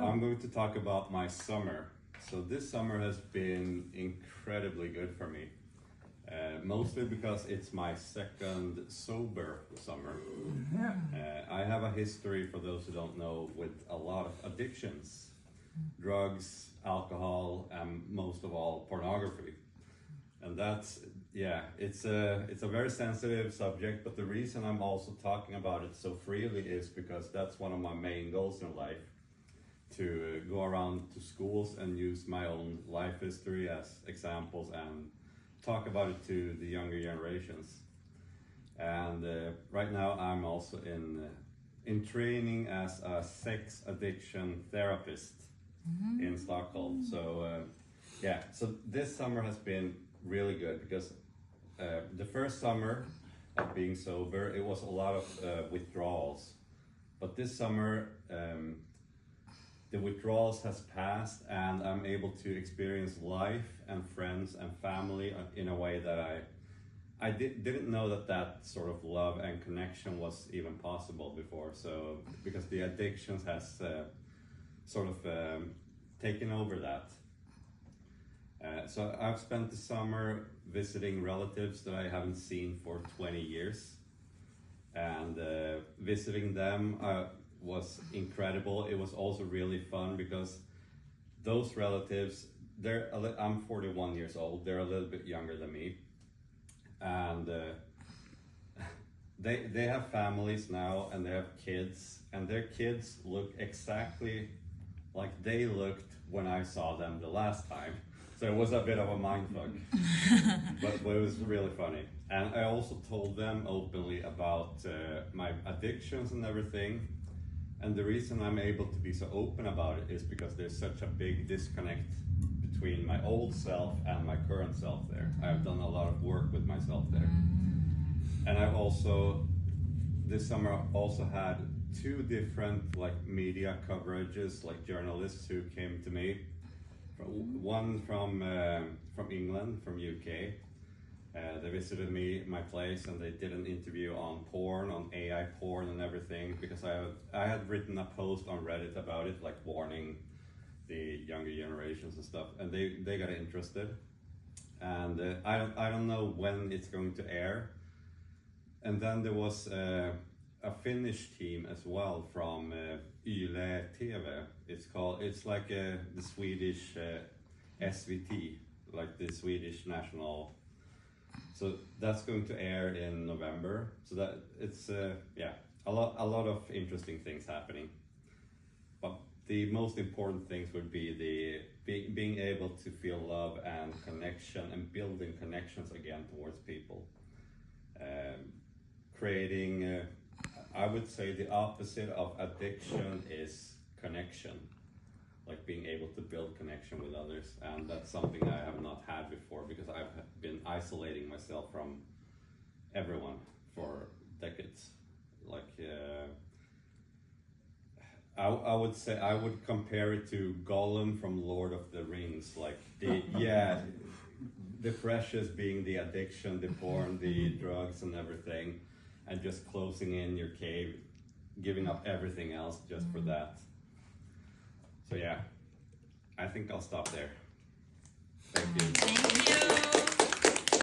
I'm going to talk about my summer. So this summer has been incredibly good for me. Mostly because it's my second sober summer. I have a history, for those who don't know, with a lot of addictions. Drugs, alcohol, and most of all, pornography. And that's, yeah, it's a very sensitive subject, but the reason I'm also talking about it so freely is because that's one of my main goals in life, to go around to schools and use my own life history as examples and talk about it to the younger generations. And right now I'm also in training as a sex addiction therapist in Stockholm. So yeah, so this summer has been really good because the first summer of being sober, it was a lot of withdrawals. But this summer, the withdrawals has passed and I'm able to experience life and friends and family in a way that I didn't know that sort of love and connection was even possible before. So because the addictions has sort of taken over that. So I've spent the summer visiting relatives that I haven't seen for 20 years, and visiting them was incredible. It was also really fun because those relatives, I'm 41 years old, they're a little bit younger than me, and they have families now and they have kids, and their kids look exactly like they looked when I saw them the last time. So it was a bit of a mindfuck, but it was really funny. And I also told them openly about my addictions and everything. And the reason I'm able to be so open about it is because there's such a big disconnect between my old self and my current self there. I've done a lot of work with myself there. And I've also, this summer, also had two different media coverages, journalists who came to me. One from England, from UK. They visited my place, and they did an interview on porn, on AI porn and everything, because I had written a post on Reddit about it, warning the younger generations and stuff, and they got interested. And I don't know when it's going to air. And then there was a Finnish team as well from Yle TV. It's like the Swedish SVT, like the Swedish national. So that's going to air in November. So that it's yeah, a lot of interesting things happening. But the most important things would be being able to feel love and connection and building connections again towards people. Creating, I would say the opposite of addiction is connection. Like being able to build connection with others, and that's something I have not had before because I've been isolating myself from everyone for decades. I would say I would compare it to Gollum from Lord of the Rings. The precious being the addiction, the porn, the drugs, and everything, and just closing in your cave, giving up everything else just for that. So yeah, I think I'll stop there. Thank you. Thank you.